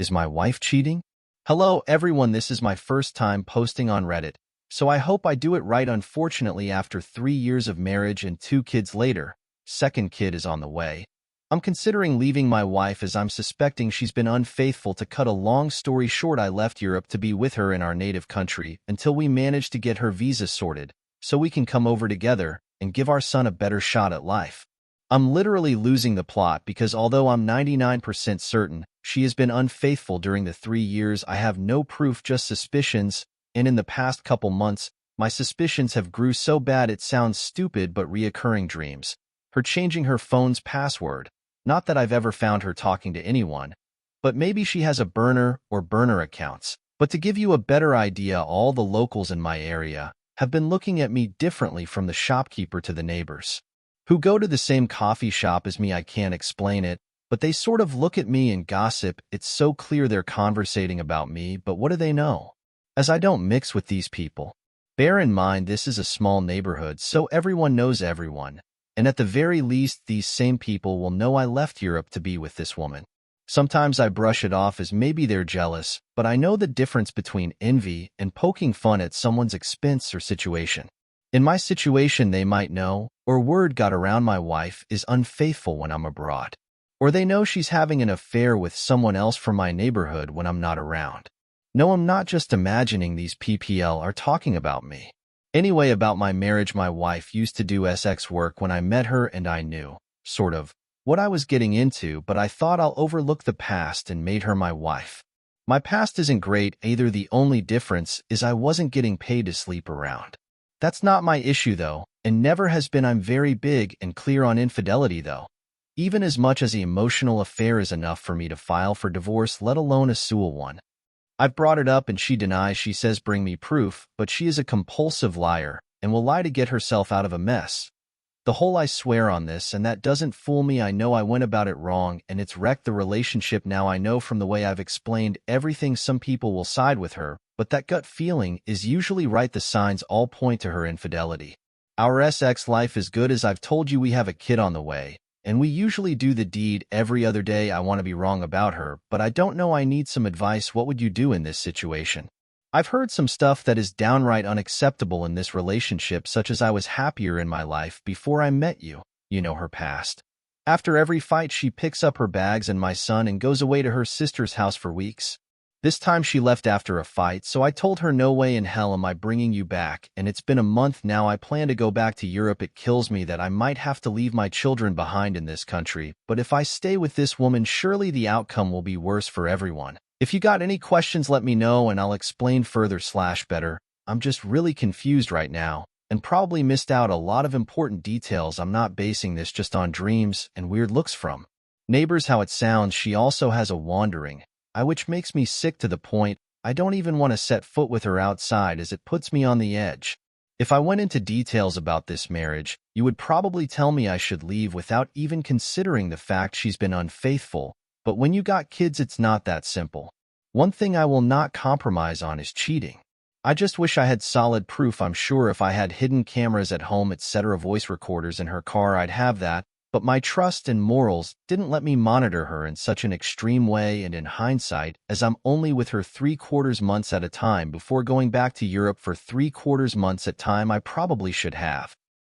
Is my wife cheating? Hello everyone, this is my first time posting on Reddit, so I hope I do it right. Unfortunately, after 3 years of marriage and 2 kids later, second kid is on the way. I'm considering leaving my wife as I'm suspecting she's been unfaithful. To cut a long story short, I left Europe to be with her in our native country until we managed to get her visa sorted so we can come over together and give our son a better shot at life. I'm literally losing the plot because although I'm 99% certain she has been unfaithful during the 3 years, I have no proof, just suspicions, and in the past couple months, my suspicions have grew so bad it sounds stupid, but reoccurring dreams. Her changing her phone's password. Not that I've ever found her talking to anyone, but maybe she has a burner or burner accounts. But to give you a better idea, all the locals in my area have been looking at me differently, from the shopkeeper to the neighbors who go to the same coffee shop as me. I can't explain it, but they sort of look at me and gossip. It's so clear they're conversating about me, but what do they know? As I don't mix with these people. Bear in mind, this is a small neighborhood, so everyone knows everyone. And at the very least, these same people will know I left Europe to be with this woman. Sometimes I brush it off as maybe they're jealous, but I know the difference between envy and poking fun at someone's expense or situation. In my situation, they might know, or word got around, my wife is unfaithful when I'm abroad. Or they know she's having an affair with someone else from my neighborhood when I'm not around. No, I'm not just imagining. These PPL are talking about me. Anyway, about my marriage, my wife used to do sex work when I met her, and I knew, sort of, what I was getting into, but I thought I'll overlook the past and made her my wife. My past isn't great either. The only difference is I wasn't getting paid to sleep around. That's not my issue though, and never has been. I'm very big and clear on infidelity though. Even as much as the emotional affair is enough for me to file for divorce, let alone a sexual one. I've brought it up and she denies. She says bring me proof, but she is a compulsive liar and will lie to get herself out of a mess. The whole I swear on this, and that doesn't fool me. I know I went about it wrong and it's wrecked the relationship. Now I know from the way I've explained everything some people will side with her, but that gut feeling is usually right. The signs all point to her infidelity. Our sex life is good. As I've told you, we have a kid on the way, and we usually do the deed every other day. I want to be wrong about her, but I don't know. I need some advice. What would you do in this situation? I've heard some stuff that is downright unacceptable in this relationship, such as I was happier in my life before I met you. You know her past. After every fight, she picks up her bags and my son and goes away to her sister's house for weeks. This time she left after a fight, so I told her no way in hell am I bringing you back, and it's been a month now. I plan to go back to Europe. It kills me that I might have to leave my children behind in this country, but if I stay with this woman, surely the outcome will be worse for everyone. If you got any questions, let me know and I'll explain further / better. I'm just really confused right now and probably missed out a lot of important details. I'm not basing this just on dreams and weird looks from neighbors how it sounds. She also has a wandering eye, which makes me sick to the point I don't even want to set foot with her outside, as it puts me on the edge. If I went into details about this marriage, you would probably tell me I should leave without even considering the fact she's been unfaithful. But when you got kids, it's not that simple. One thing I will not compromise on is cheating. I just wish I had solid proof. I'm sure if I had hidden cameras at home, etc., voice recorders in her car, I'd have that. But my trust and morals didn't let me monitor her in such an extreme way, and in hindsight, as I'm only with her 3/4 months at a time before going back to Europe for 3/4 months at time, I probably should have.